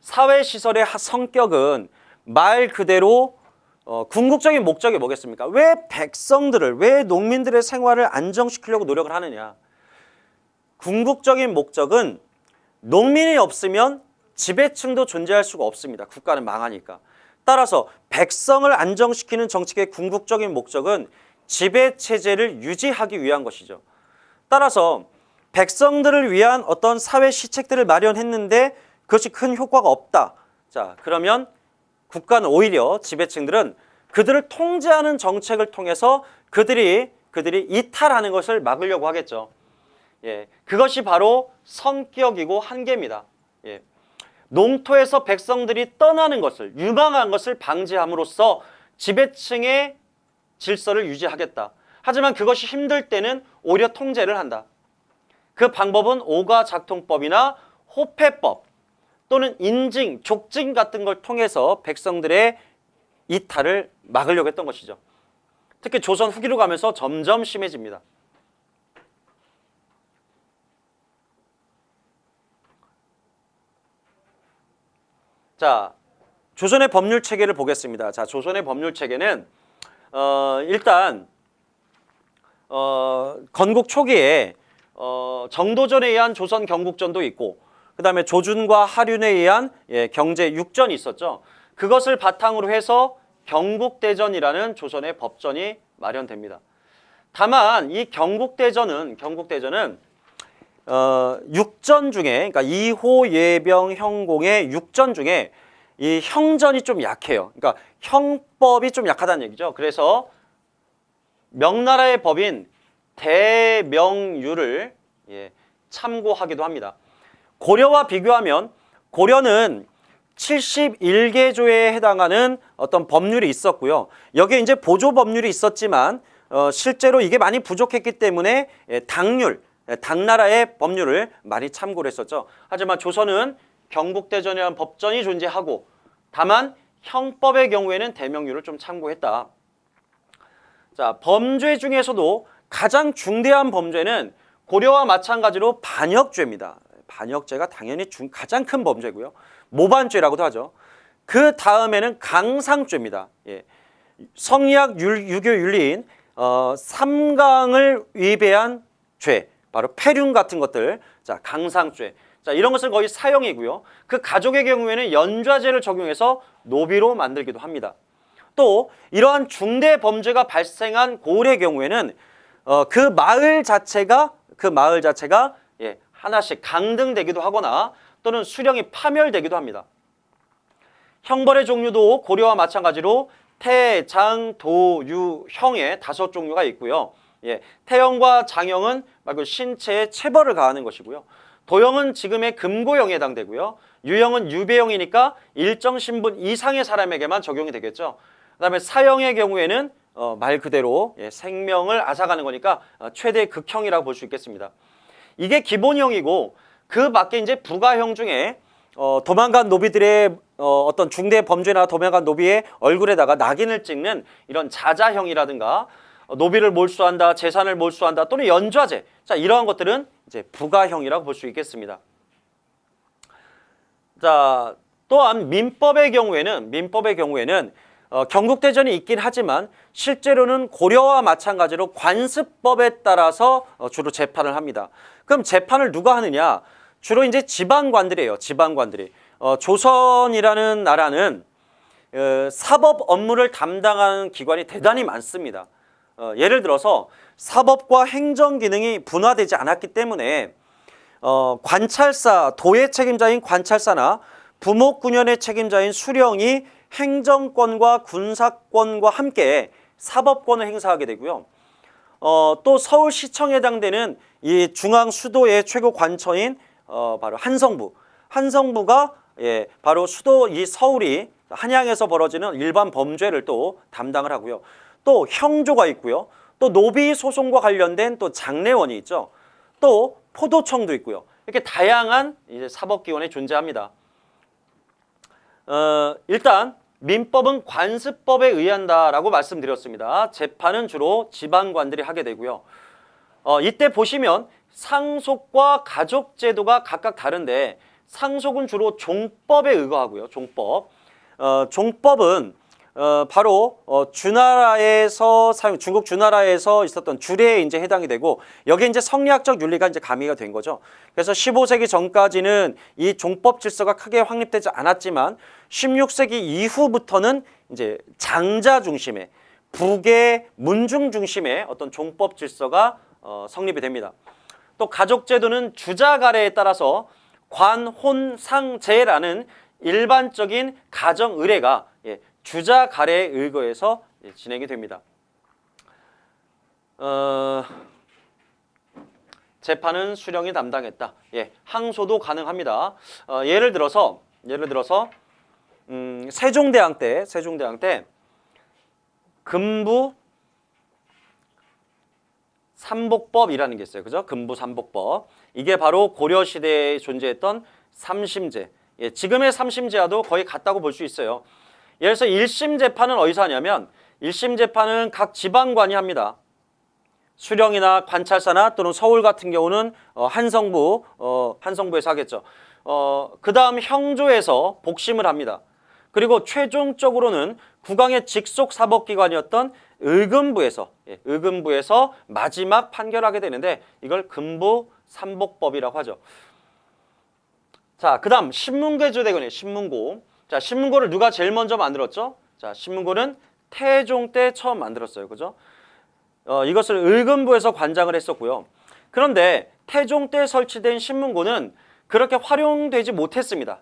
사회시설의 성격은 말 그대로 궁극적인 목적이 뭐겠습니까? 왜 백성들을, 왜 농민들의 생활을 안정시키려고 노력을 하느냐? 궁극적인 목적은 농민이 없으면 지배층도 존재할 수가 없습니다. 국가는 망하니까. 따라서 백성을 안정시키는 정책의 궁극적인 목적은 지배체제를 유지하기 위한 것이죠. 따라서 백성들을 위한 어떤 사회 시책들을 마련했는데 그것이 큰 효과가 없다. 자, 그러면 국가는 오히려 지배층들은 그들을 통제하는 정책을 통해서 그들이 이탈하는 것을 막으려고 하겠죠. 그것이 바로 성격이고 한계입니다. 농토에서 백성들이 떠나는 것을, 유망한 것을 방지함으로써 지배층의 질서를 유지하겠다. 하지만 그것이 힘들 때는 오히려 통제를 한다. 그 방법은 오가작통법이나 호패법 또는 인징, 족징 같은 걸 통해서 백성들의 이탈을 막으려고 했던 것이죠. 특히 조선 후기로 가면서 점점 심해집니다. 자, 조선의 법률 체계를 보겠습니다. 자, 조선의 법률 체계는 일단 건국 초기에 정도전에 의한 조선 경국전도 있고 그 다음에 조준과 하륜에 의한 경제 육전이 있었죠. 그것을 바탕으로 해서 경국대전이라는 조선의 법전이 마련됩니다. 다만 이 경국대전은 육전 중에, 그러니까 이호, 예병, 형공의 육전 중에 이 형전이 좀 약해요. 그러니까 형법이 좀 약하다는 얘기죠. 그래서 명나라의 법인 대명유를 참고하기도 합니다. 고려와 비교하면 고려는 71개조에 해당하는 어떤 법률이 있었고요. 여기에 이제 보조 법률이 있었지만 실제로 이게 많이 부족했기 때문에 당나라의 법률을 많이 참고를 했었죠. 하지만 조선은 경국대전이라는 법전이 존재하고 다만 형법의 경우에는 대명유를 좀 참고했다. 자, 범죄 중에서도 가장 중대한 범죄는 고려와 마찬가지로 반역죄입니다. 반역죄가 당연히 가장 큰 범죄고요. 모반죄라고도 하죠. 그 다음에는 강상죄입니다. 성리학 유교 윤리인 삼강을 위배한 죄, 바로 폐륜 같은 것들, 자, 강상죄. 자, 이런 것은 거의 사형이고요. 그 가족의 경우에는 연좌제를 적용해서 노비로 만들기도 합니다. 또 이러한 중대 범죄가 발생한 고을의 경우에는 그 마을 자체가 하나씩 강등되기도 하거나 또는 수령이 파멸되기도 합니다. 형벌의 종류도 고려와 마찬가지로 태, 장, 도, 유, 형의 5종류가 있고요. 태형과 장형은 말 그대로 신체에 체벌을 가하는 것이고요. 도형은 지금의 금고형에 해당되고요. 유형은 유배형이니까 일정 신분 이상의 사람에게만 적용이 되겠죠. 그다음에 사형의 경우에는 말 그대로 생명을 앗아가는 거니까 최대 극형이라고 볼 수 있겠습니다. 이게 기본형이고 그 밖에 이제 부가형 중에 도망간 노비들의 어떤 중대 범죄나 도망간 노비의 얼굴에다가 낙인을 찍는 이런 자자형이라든가 노비를 몰수한다, 재산을 몰수한다 또는 연좌제, 자 이러한 것들은 이제 부가형이라고 볼 수 있겠습니다. 자 또한 민법의 경우에는 경국대전이 있긴 하지만 실제로는 고려와 마찬가지로 관습법에 따라서 주로 재판을 합니다. 그럼 재판을 누가 하느냐? 주로 이제 지방관들이에요. 지방관들이. 조선이라는 나라는 사법 업무를 담당하는 기관이 대단히 많습니다. 예를 들어서 사법과 행정 기능이 분화되지 않았기 때문에 관찰사, 도의 책임자인 관찰사나 부목군현의 책임자인 수령이 행정권과 군사권과 함께 사법권을 행사하게 되고요. 또 서울시청에 해당되는 이 중앙 수도의 최고 관처인 바로 한성부가 바로 수도 이 서울이 한양에서 벌어지는 일반 범죄를 또 담당을 하고요. 또 형조가 있고요. 또 노비 소송과 관련된 또 장례원이 있죠. 또 포도청도 있고요. 이렇게 다양한 이제 사법기관이 존재합니다. 일단 민법은 관습법에 의한다라고 말씀드렸습니다. 재판은 주로 지방관들이 하게 되고요. 이때 보시면 상속과 가족제도가 각각 다른데 상속은 주로 종법에 의거하고요. 종법. 종법은 바로 주나라에서 중국 주나라에서 있었던 주례에 이제 해당이 되고 여기에 이제 성리학적 윤리가 이제 가미가 된 거죠. 그래서 15세기 전까지는 이 종법 질서가 크게 확립되지 않았지만 16세기 이후부터는 이제 장자 중심의 북의 문중 중심의 어떤 종법 질서가 성립이 됩니다. 또 가족 제도는 주자 가례에 따라서 관, 혼, 상, 제라는 일반적인 가정 의례가 주자 가례에 의거해서 진행이 됩니다. 재판은 수령이 담당했다. 항소도 가능합니다. 예를 들어서 세종대왕 때 금부 삼복법이라는 게 있어요. 그죠? 금부 삼복법. 이게 바로 고려 시대에 존재했던 삼심제. 지금의 삼심제와도 거의 같다고 볼 수 있어요. 예를 들어서 1심 재판은 어디서 하냐면 1심 재판은 각 지방관이 합니다. 수령이나 관찰사나 또는 서울 같은 경우는 한성부에서 하겠죠. 그 다음 형조에서 복심을 합니다. 그리고 최종적으로는 국왕의 직속 사법기관이었던 의금부에서 마지막 판결하게 되는데 이걸 금부 삼복법이라고 하죠. 자, 그 다음 신문계조대건이에요. 신문고. 자, 신문고를 누가 제일 먼저 만들었죠? 자, 신문고는 태종 때 처음 만들었어요. 그죠? 이것을 의금부에서 관장을 했었고요. 그런데 태종 때 설치된 신문고는 그렇게 활용되지 못했습니다.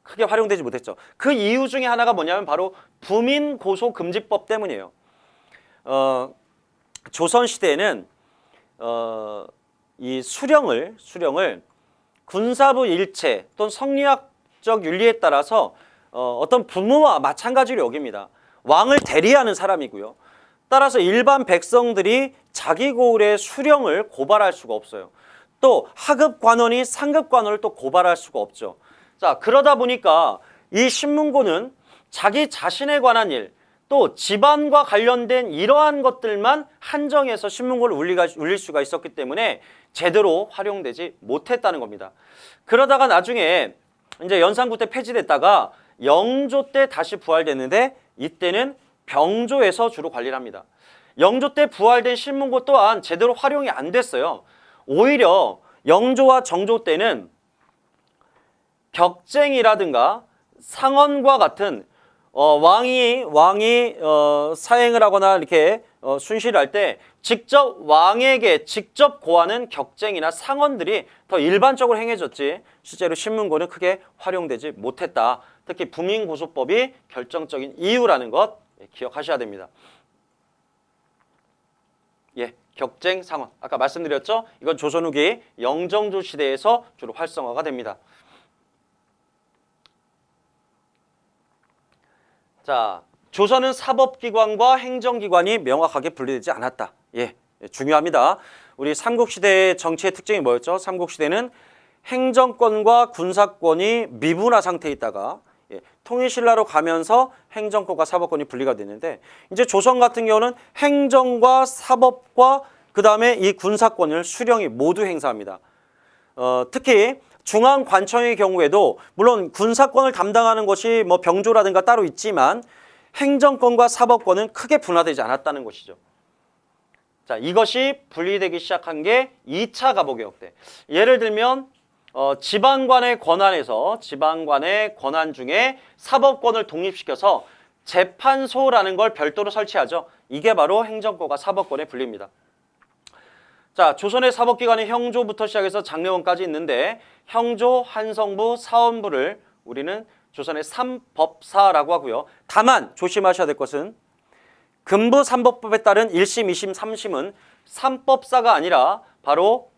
크게 활용되지 못했죠. 그 이유 중에 하나가 뭐냐면 바로 부민고소금지법 때문이에요. 조선시대에는 이 수령을 군사부 일체 또는 성리학적 윤리에 따라서 어떤 부모와 마찬가지로 여깁니다. 왕을 대리하는 사람이고요. 따라서 일반 백성들이 자기 고을의 수령을 고발할 수가 없어요. 또 하급 관원이 상급 관원을 또 고발할 수가 없죠. 자, 그러다 보니까 이 신문고는 자기 자신에 관한 일, 또 집안과 관련된 이러한 것들만 한정해서 신문고를 울릴 수가 있었기 때문에 제대로 활용되지 못했다는 겁니다. 그러다가 나중에 이제 연산구 때 폐지됐다가 영조 때 다시 부활됐는데 이때는 병조에서 주로 관리를 합니다. 영조 때 부활된 신문고 또한 제대로 활용이 안 됐어요. 오히려 영조와 정조 때는 격쟁이라든가 상언과 같은 왕이 사행을 하거나 이렇게 순시를 할 때 직접 왕에게 직접 고하는 격쟁이나 상언들이 더 일반적으로 행해졌지 실제로 신문고는 크게 활용되지 못했다. 특히 부민고소법이 결정적인 이유라는 것 기억하셔야 됩니다. 격쟁, 상언. 아까 말씀드렸죠? 이건 조선 후기 영정조 시대에서 주로 활성화가 됩니다. 자, 조선은 사법기관과 행정기관이 명확하게 분리되지 않았다. 예, 중요합니다. 우리 삼국시대의 정치의 특징이 뭐였죠? 삼국시대는 행정권과 군사권이 미분화 상태에 있다가 통일신라로 가면서 행정권과 사법권이 분리가 됐는데, 이제 조선 같은 경우는 행정과 사법과 그 다음에 이 군사권을 수령이 모두 행사합니다. 특히 중앙관청의 경우에도 물론 군사권을 담당하는 것이 뭐 병조라든가 따로 있지만 행정권과 사법권은 크게 분화되지 않았다는 것이죠. 자, 이것이 분리되기 시작한 게 2차 갑오개혁 때. 예를 들면 지방관의 권한에서 지방관의 권한 중에 사법권을 독립시켜서 재판소라는 걸 별도로 설치하죠. 이게 바로 행정권과 사법권의 분리입니다. 자, 조선의 사법기관이 형조부터 시작해서 장례원까지 있는데 형조, 한성부, 사원부를 우리는 조선의 삼법사라고 하고요. 다만 조심하셔야 될 것은 금부 삼법법에 따른 1심, 2심, 3심은 삼법사가 아니라 바로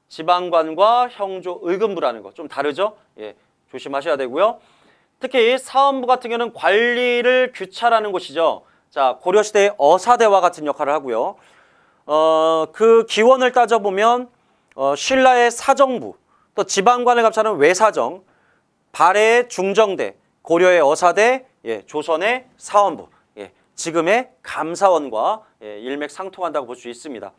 지방관과 형조, 의금부라는 거 좀 다르죠? 예, 조심하셔야 되고요. 특히 사원부 같은 경우는 관리를 규찰하는 곳이죠. 자, 고려시대의 어사대와 같은 역할을 하고요. 그 기원을 따져보면 신라의 사정부, 또 지방관을 감찰하는 외사정, 발해의 중정대, 고려의 어사대, 예, 조선의 사원부, 예, 지금의 감사원과 예, 일맥상통한다고 볼 수 있습니다.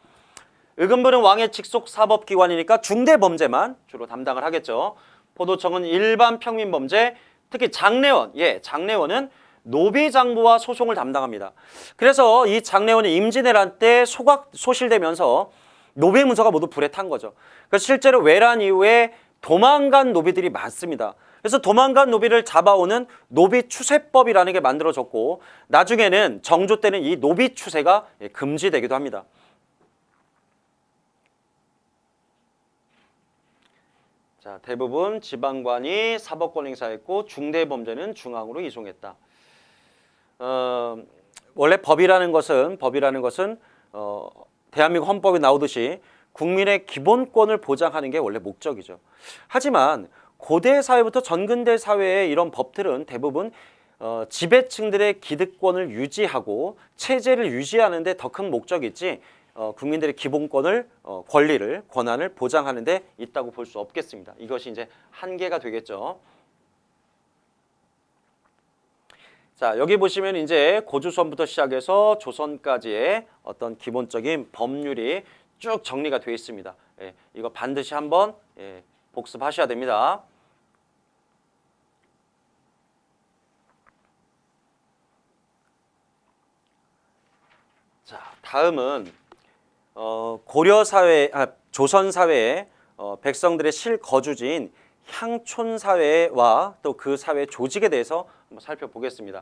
의금부는 왕의 직속 사법기관이니까 중대범죄만 주로 담당을 하겠죠. 포도청은 일반 평민범죄, 특히 장례원, 예, 장례원은 노비장부와 소송을 담당합니다. 그래서 이 장례원이 임진왜란 때 소실되면서 노비 문서가 모두 불에 탄 거죠. 그래서 실제로 외란 이후에 도망간 노비들이 많습니다. 그래서 도망간 노비를 잡아오는 노비추세법이라는 게 만들어졌고, 나중에는 정조 때는 이 노비추세가 금지되기도 합니다. 자, 대부분 지방관이 사법권 행사했고 중대범죄는 중앙으로 이송했다. 원래 법이라는 것은 대한민국 헌법에 나오듯이 국민의 기본권을 보장하는 게 원래 목적이죠. 하지만 고대 사회부터 전근대 사회의 이런 법들은 대부분 지배층들의 기득권을 유지하고 체제를 유지하는 데 더 큰 목적이 있지 국민들의 기본권을, 권리를, 권한을 보장하는 데 있다고 볼 수 없겠습니다. 이것이 이제 한계가 되겠죠. 자, 여기 보시면 이제 고조선부터 시작해서 조선까지의 어떤 기본적인 법률이 쭉 정리가 되어 있습니다. 예, 이거 반드시 한번 복습하셔야 됩니다. 자, 다음은 조선 사회의 백성들의 실거주지인 향촌 사회와 또 그 사회 조직에 대해서 한번 살펴보겠습니다.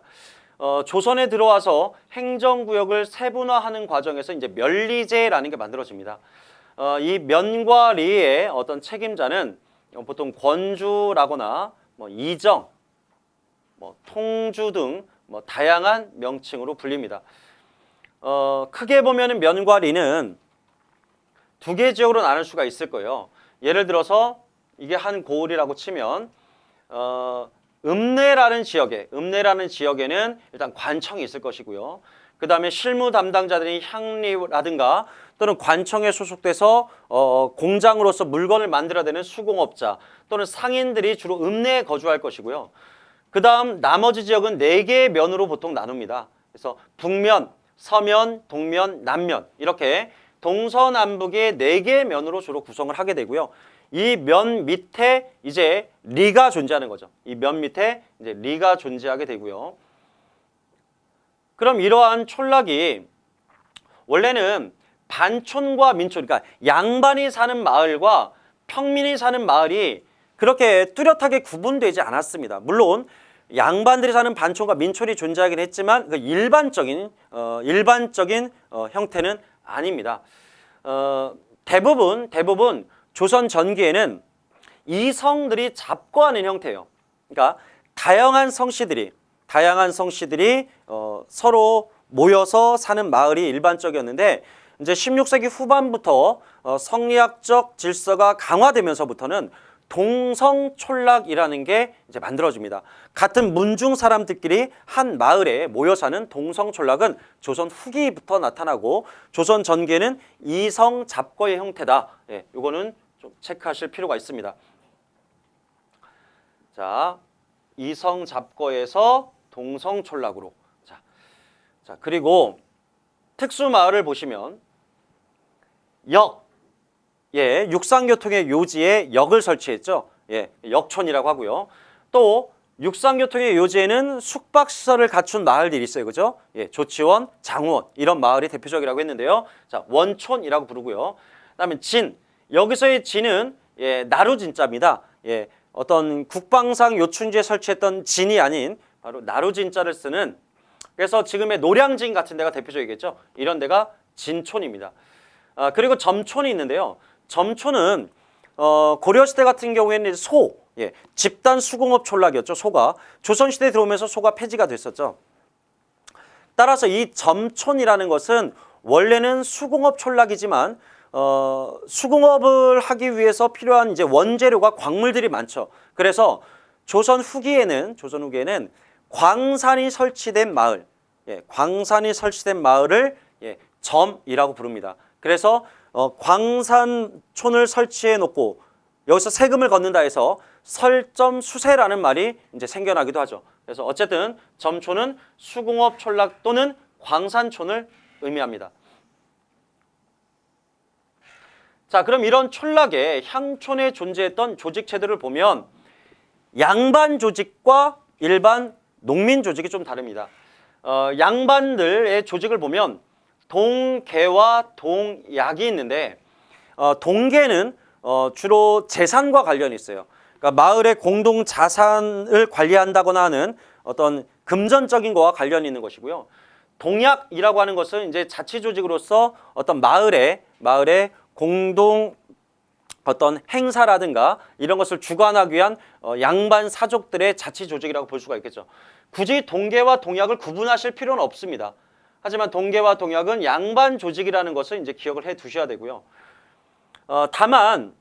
조선에 들어와서 행정구역을 세분화하는 과정에서 이제 면리제라는 게 만들어집니다. 이 면과 리의 어떤 책임자는 보통 권주라거나 뭐 이정, 뭐 통주 등 뭐 다양한 명칭으로 불립니다. 크게 보면은 면과 리는 두 개 지역으로 나눌 수가 있을 거예요. 예를 들어서 이게 한 고을이라고 치면 읍내라는 지역에는 일단 관청이 있을 것이고요. 그 다음에 실무 담당자들이 향리라든가 또는 관청에 소속돼서 공장으로서 물건을 만들어내는 수공업자 또는 상인들이 주로 읍내에 거주할 것이고요. 그 다음 나머지 지역은 4개의 면으로 보통 나눕니다. 그래서 북면, 서면, 동면, 남면 이렇게 동서남북의 4개의 면으로 주로 구성을 하게 되고요. 이 면 밑에 이제 리가 존재하는 거죠. 이 면 밑에 이제 리가 존재하게 되고요. 그럼 이러한 촌락이 원래는 반촌과 민촌, 그러니까 양반이 사는 마을과 평민이 사는 마을이 그렇게 뚜렷하게 구분되지 않았습니다. 물론 양반들이 사는 반촌과 민촌이 존재하긴 했지만 그 일반적인 형태는 아닙니다. 대부분 조선 전기에는 이성들이 잡거하는 형태예요. 그러니까 다양한 성씨들이 서로 모여서 사는 마을이 일반적이었는데 이제 16세기 후반부터 성리학적 질서가 강화되면서부터는 동성촌락이라는 게 이제 만들어집니다. 같은 문중 사람들끼리 한 마을에 모여 사는 동성촌락은 조선 후기부터 나타나고 조선 전기에는 이성잡거의 형태다. 예, 이거는 좀 체크하실 필요가 있습니다. 자, 이성잡거에서 동성촌락으로. 자, 그리고 특수마을을 보시면 역, 예, 육상교통의 요지에 역을 설치했죠. 예, 역촌이라고 하고요. 또 육상교통의 요지에는 숙박시설을 갖춘 마을들이 있어요. 그죠? 예, 조치원, 장원 이런 마을이 대표적이라고 했는데요. 자, 원촌이라고 부르고요. 그다음에 진, 여기서의 진은 예, 나루진자입니다. 예, 어떤 국방상 요충지에 설치했던 진이 아닌 바로 나루진자를 쓰는, 그래서 지금의 노량진 같은 데가 대표적이겠죠. 이런 데가 진촌입니다. 그리고 점촌이 있는데요. 점촌은 고려시대 같은 경우에는 소, 예, 집단 수공업 촌락이었죠. 소가 조선시대에 들어오면서 소가 폐지가 됐었죠. 따라서 이 점촌이라는 것은 원래는 수공업 촌락이지만 수공업을 하기 위해서 필요한 이제 원재료가 광물들이 많죠. 그래서 조선 후기에는 광산이 설치된 마을, 예, 광산이 설치된 마을을 예, 점이라고 부릅니다. 그래서 광산촌을 설치해 놓고 여기서 세금을 걷는다 해서 설점수세라는 말이 이제 생겨나기도 하죠. 그래서 어쨌든 점촌은 수공업 촌락 또는 광산촌을 의미합니다. 자, 그럼 이런 촌락에 향촌에 존재했던 조직체들을 보면 양반 조직과 일반 농민 조직이 좀 다릅니다. 양반들의 조직을 보면 동계와 동약이 있는데 동계는 주로 재산과 관련이 있어요. 그러니까 마을의 공동 자산을 관리한다거나 하는 어떤 금전적인 거와 관련이 있는 것이고요. 동약이라고 하는 것은 이제 자치 조직으로서 어떤 마을의 공동 어떤 행사라든가 이런 것을 주관하기 위한 양반 사족들의 자치 조직이라고 볼 수가 있겠죠. 굳이 동계와 동약을 구분하실 필요는 없습니다. 하지만 동계와 동약은 양반 조직이라는 것을 이제 기억을 해 두셔야 되고요. 다만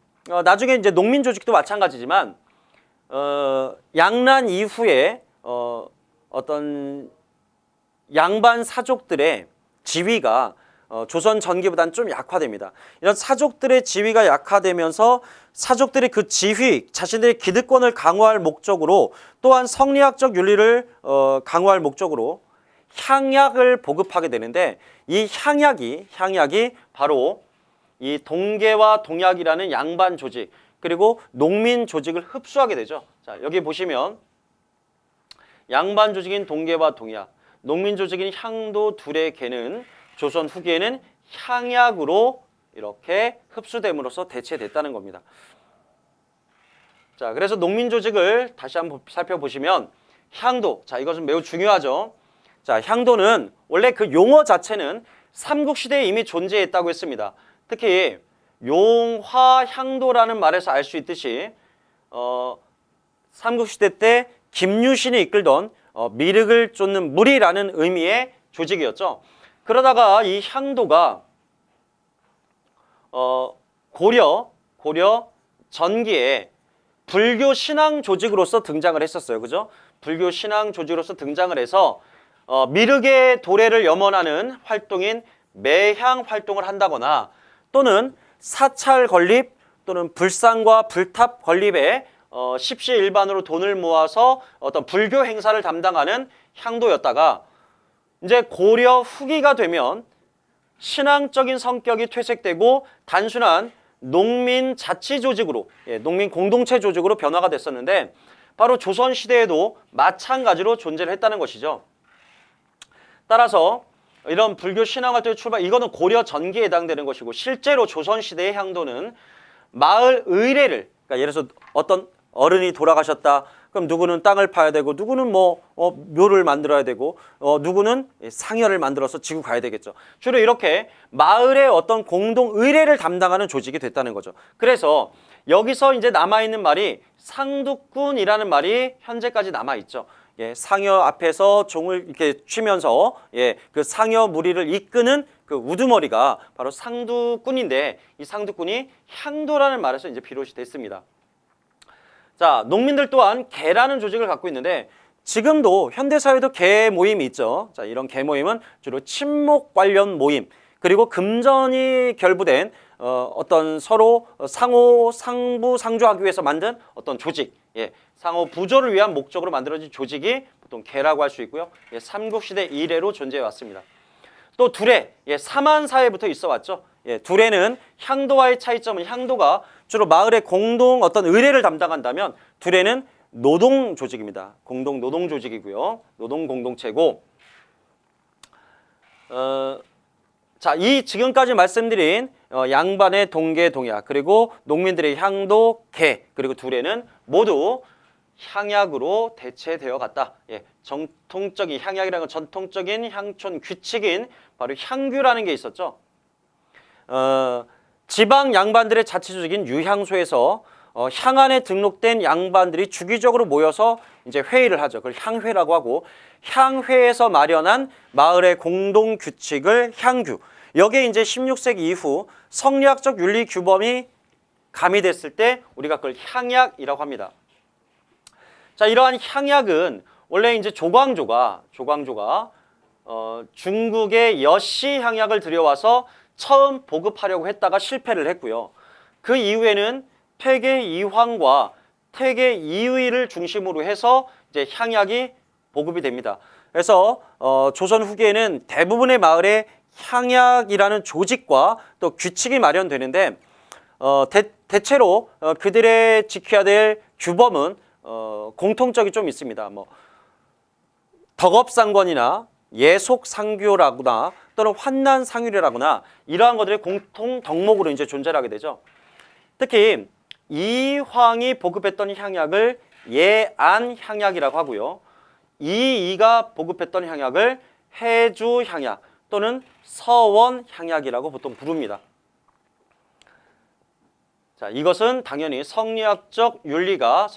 나중에 이제 농민 조직도 마찬가지지만 양난 이후에 어떤 양반 사족들의 지위가 조선 전기보다는 좀 약화됩니다. 이런 사족들의 지위가 약화되면서 사족들이 그 지위, 자신들의 기득권을 강화할 목적으로 또한 성리학적 윤리를 강화할 목적으로 향약을 보급하게 되는데 이 향약이 바로 이 동계와 동약이라는 양반 조직 그리고 농민 조직을 흡수하게 되죠. 자, 여기 보시면 양반 조직인 동계와 동약, 농민 조직인 향도 둘의 개는 조선 후기에는 향약으로 이렇게 흡수됨으로써 대체됐다는 겁니다. 자, 그래서 농민 조직을 다시 한번 살펴보시면 향도, 자, 이것은 매우 중요하죠. 자, 향도는 원래 그 용어 자체는 삼국시대에 이미 존재했다고 했습니다. 특히 용화향도라는 말에서 알 수 있듯이 삼국시대 때 김유신이 이끌던 미륵을 쫓는 무리라는 의미의 조직이었죠. 그러다가 이 향도가 고려 전기에 불교 신앙 조직으로서 등장을 했었어요. 그죠? 불교 신앙 조직으로서 등장을 해서 미륵의 도래를 염원하는 활동인 매향 활동을 한다거나 또는 사찰 건립 또는 불상과 불탑 건립에 십시일반으로 돈을 모아서 어떤 불교 행사를 담당하는 향도였다가 이제 고려 후기가 되면 신앙적인 성격이 퇴색되고 단순한 농민 자치 조직으로, 농민 공동체 조직으로 변화가 됐었는데 바로 조선시대에도 마찬가지로 존재를 했다는 것이죠. 따라서 이런 불교 신앙활동의 출발, 이거는 고려 전기에 해당되는 것이고 실제로 조선시대의 향도는 마을 의례를, 그러니까 예를 들어서 어떤 어른이 돌아가셨다. 그럼 누구는 땅을 파야 되고 누구는 묘를 만들어야 되고 누구는 상여를 만들어서 지고 가야 되겠죠. 주로 이렇게 마을의 어떤 공동 의례를 담당하는 조직이 됐다는 거죠. 그래서 여기서 이제 남아있는 말이 상두꾼이라는 말이 현재까지 남아있죠. 예, 상여 앞에서 종을 이렇게 치면서 그 상여 무리를 이끄는 그 우두머리가 바로 상두꾼인데 이 상두꾼이 향도라는 말에서 이제 비롯이 됐습니다. 자, 농민들 또한 개라는 조직을 갖고 있는데 지금도 현대사회도 개 모임이 있죠. 자, 이런 개 모임은 주로 친목 관련 모임, 그리고 금전이 결부된 어떤 서로 상호 상부 상조하기 위해서 만든 어떤 조직, 예, 상호 부조를 위한 목적으로 만들어진 조직이 보통 개라고 할 수 있고요. 예, 삼국시대 이래로 존재해 왔습니다. 또 두레, 예, 사만사회부터 있어 왔죠. 예, 두레는 향도와의 차이점은 향도가 주로 마을의 공동 어떤 의례를 담당한다면 두레는 노동 조직입니다. 공동 노동 조직이고요. 노동 공동체고, 자, 이 지금까지 말씀드린 양반의 동계 동약, 그리고 농민들의 향도, 개, 그리고 두레는 모두 향약으로 대체되어 갔다. 예, 정통적인 향약이라는 건 전통적인 향촌 규칙인 바로 향규라는 게 있었죠. 지방 양반들의 자치 조직인 유향소에서 향안에 등록된 양반들이 주기적으로 모여서 이제 회의를 하죠. 그걸 향회라고 하고, 향회에서 마련한 마을의 공동 규칙을 향규. 여기에 이제 16세기 이후 성리학적 윤리 규범이 가미됐을 때 우리가 그걸 향약이라고 합니다. 자, 이러한 향약은 원래 이제 조광조가 중국의 여시 향약을 들여와서 처음 보급하려고 했다가 실패를 했고요. 그 이후에는 태계 이황과 태계 이의를 중심으로 해서 이제 향약이 보급이 됩니다. 그래서 조선 후기에는 대부분의 마을에 향약이라는 조직과 또 규칙이 마련되는데 대체로 그들의 지켜야 될 규범은 공통적이 좀 있습니다. 뭐 덕업상권이나 예속상교라거나 또는 환난상율이라거나 이러한 것들의 공통 덕목으로 이제 존재를 하게 되죠. 특히 이황이 보급했던 향약을 예안향약이라고 하고요. 이이가 보급했던 향약을 해주향약 또는 서원향약이라고 보통 부릅니다. 자, 이것은 당연히 성리학적 윤리가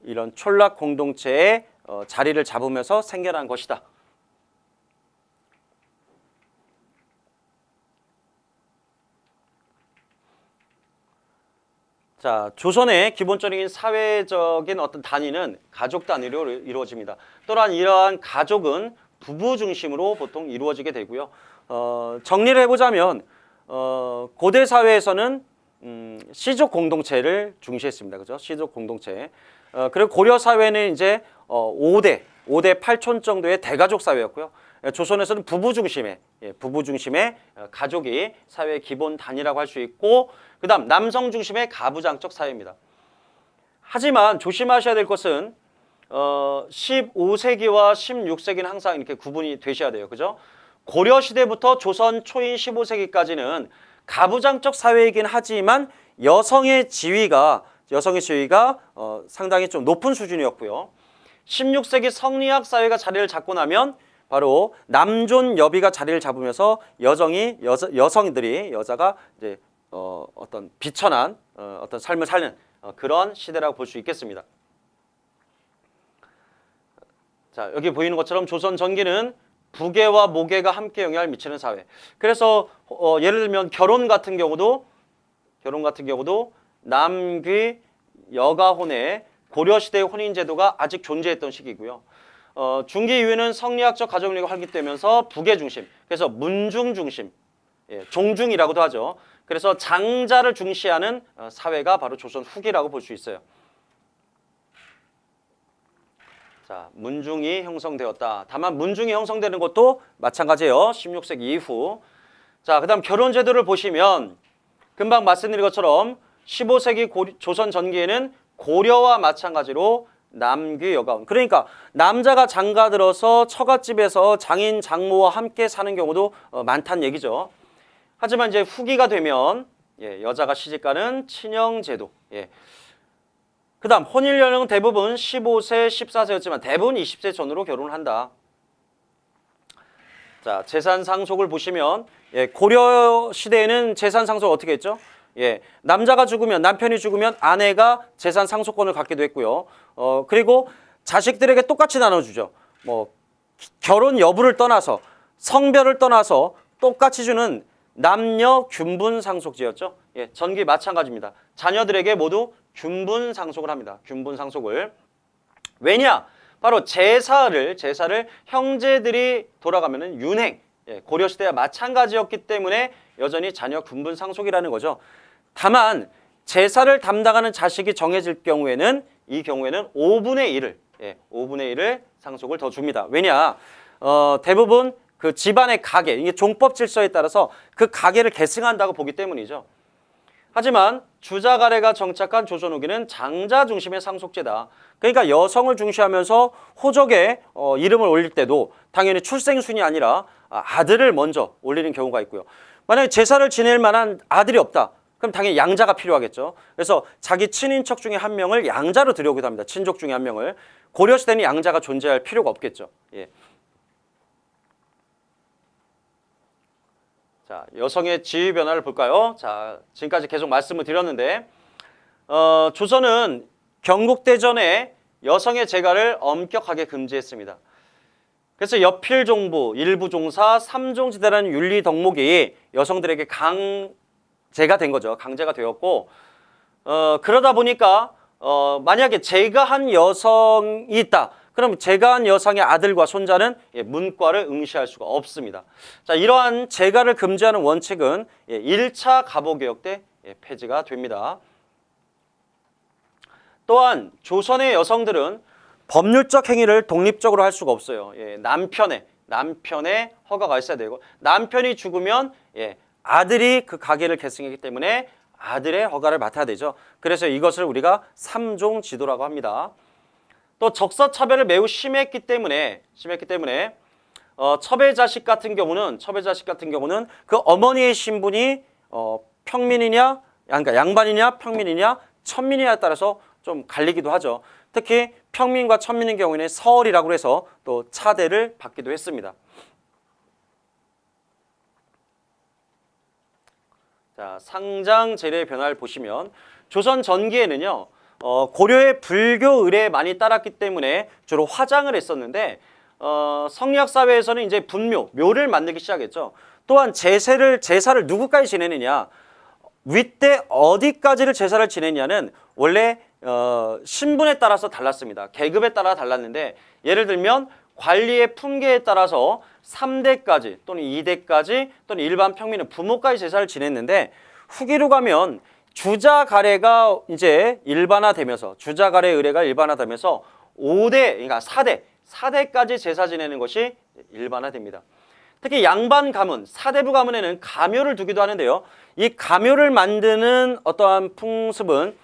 이런 촌락 공동체의 자리를 잡으면서 생겨난 것이다. 자, 조선의 기본적인 사회적인 어떤 단위는 가족 단위로 이루어집니다. 또한 이러한 가족은 부부 중심으로 보통 이루어지게 되고요. 정리를 해보자면 고대 사회에서는 씨족 공동체를 중시했습니다. 그죠? 씨족 공동체. 그리고 고려 사회는 이제 5대 8촌 정도의 대가족 사회였고요. 조선에서는 부부 중심의 가족이 사회의 기본 단위라고 할 수 있고, 그다음 남성 중심의 가부장적 사회입니다. 하지만 조심하셔야 될 것은 15세기와 16세기는 항상 이렇게 구분이 되셔야 돼요. 그죠? 고려 시대부터 조선 초인 15세기까지는 가부장적 사회이긴 하지만 여성의 지위가 상당히 좀 높은 수준이었고요. 16세기 성리학 사회가 자리를 잡고 나면 바로 남존 여비가 자리를 잡으면서 여자가 이제 어떤 비천한 어떤 삶을 사는 그런 시대라고 볼 수 있겠습니다. 자, 여기 보이는 것처럼 조선 전기는 부계와 모계가 함께 영향을 미치는 사회. 그래서 예를 들면 결혼 같은 경우도 남귀 여가혼의 고려 시대의 혼인 제도가 아직 존재했던 시기고요. 중기 이후에는 성리학적 가정론이 활기되면서 부계 중심, 그래서 문중 중심, 종중이라고도 하죠. 그래서 장자를 중시하는 사회가 바로 조선 후기라고 볼 수 있어요. 자, 문중이 형성되었다. 다만 문중이 형성되는 것도 마찬가지예요. 16세기 이후. 자, 그다음 결혼 제도를 보시면 금방 말씀드린 것처럼 15세기 조선 전기에는 고려와 마찬가지로 남귀 여가혼. 그러니까 남자가 장가 들어서 처갓집에서 장인 장모와 함께 사는 경우도 많다는 얘기죠. 하지만 이제 후기가 되면 여자가 시집가는 친형제도. 그다음 혼인 연령은 대부분 15세, 14세였지만 대부분 20세 전후로 결혼을 한다. 자, 재산 상속을 보시면 고려 시대에는 재산 상속을 어떻게 했죠? 남자가 죽으면, 남편이 죽으면 아내가 재산 상속권을 갖기도 했고요. 그리고 자식들에게 똑같이 나눠주죠. 뭐 결혼 여부를 떠나서, 성별을 떠나서 똑같이 주는 남녀 균분 상속제였죠. 전기 마찬가지입니다. 자녀들에게 모두 균분상속을 합니다. 균분상속을. 왜냐? 바로 제사를 형제들이 돌아가면은 윤행, 고려시대와 마찬가지였기 때문에 여전히 자녀 균분상속이라는 거죠. 다만 제사를 담당하는 자식이 정해질 경우에는 이 경우에는 5분의 1을 5분의 1을 상속을 더 줍니다. 왜냐? 대부분 그 집안의 가계, 이게 종법 질서에 따라서 그 가계를 계승한다고 보기 때문이죠. 하지만 주자가래가 정착한 조선 후기는 장자 중심의 상속제다. 그러니까 여성을 중시하면서 호적에 이름을 올릴 때도 당연히 출생순이 아니라 아들을 먼저 올리는 경우가 있고요. 만약에 제사를 지낼 만한 아들이 없다. 그럼 당연히 양자가 필요하겠죠. 그래서 자기 친인척 중에 한 명을 양자로 들여오기도 합니다. 친족 중에 한 명을. 고려시대는 양자가 존재할 필요가 없겠죠. 예. 자, 여성의 지위 변화를 볼까요? 자, 지금까지 계속 말씀을 드렸는데 조선은 경국대전에 여성의 재가를 엄격하게 금지했습니다. 그래서 여필종부, 일부종사, 삼종지대라는 윤리 덕목이 여성들에게 강제가 된 거죠. 강제가 되었고 그러다 보니까 만약에 재가한 여성이 있다. 그럼 재가한 여성의 아들과 손자는 문과를 응시할 수가 없습니다. 자, 이러한 재가를 금지하는 원칙은 1차 가보개혁 때 폐지가 됩니다. 또한 조선의 여성들은 법률적 행위를 독립적으로 할 수가 없어요. 남편의 허가가 있어야 되고 남편이 죽으면 아들이 그 가계를 계승했기 때문에 아들의 허가를 맡아야 되죠. 그래서 이것을 우리가 삼종지도라고 합니다. 또 적사차별을 매우 심했기 때문에 첩의 자식 같은 경우는 그 어머니의 신분이 평민이냐, 그러니까 양반이냐, 평민이냐, 천민이냐에 따라서 좀 갈리기도 하죠. 특히 평민과 천민의 경우에는 서얼이라고 해서 또 차대를 받기도 했습니다. 자, 상장 제례의 변화를 보시면 조선 전기에는요. 고려의 불교 의례에 많이 따랐기 때문에 주로 화장을 했었는데 성리학 사회에서는 이제 묘를 만들기 시작했죠. 또한 제사를 누구까지 지내느냐, 윗대 어디까지를 제사를 지내냐는 원래 신분에 따라서 달랐습니다. 계급에 따라 달랐는데 예를 들면 관리의 품계에 따라서 3대까지 또는 2대까지 또는 일반 평민은 부모까지 제사를 지냈는데 후기로 가면 주자가래가 이제 일반화되면서 주자가래 의례가 일반화되면서 5대, 그러니까 4대까지 제사 지내는 것이 일반화됩니다. 특히 양반 가문, 사대부 가문에는 가묘를 두기도 하는데요. 이 가묘를 만드는 어떠한 풍습은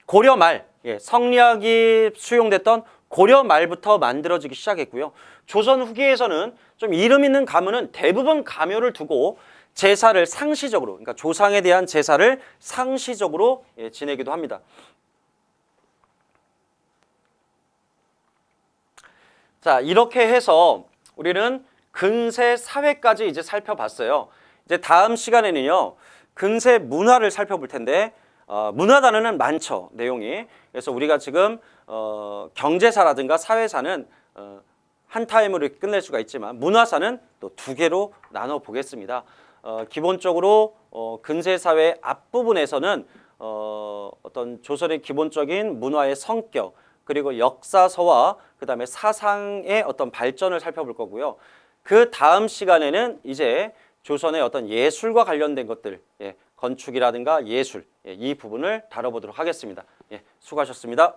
고려 말, 성리학이 수용됐던 고려 말부터 만들어지기 시작했고요. 조선 후기에서는 좀 이름 있는 가문은 대부분 가묘를 두고 제사를 상시적으로, 그러니까 조상에 대한 제사를 상시적으로 지내기도 합니다. 자, 이렇게 해서 우리는 근세 사회까지 이제 살펴봤어요. 이제 다음 시간에는요, 근세 문화를 살펴볼 텐데, 문화 단어는 많죠, 내용이. 그래서 우리가 지금 경제사라든가 사회사는 한 타임으로 끝낼 수가 있지만 문화사는 또 2개로 나눠 보겠습니다. 기본적으로 근세사회 앞부분에서는 어떤 조선의 기본적인 문화의 성격, 그리고 역사서와 그 다음에 사상의 어떤 발전을 살펴볼 거고요. 그 다음 시간에는 이제 조선의 어떤 예술과 관련된 것들, 건축이라든가 예술, 이 부분을 다뤄보도록 하겠습니다. 수고하셨습니다.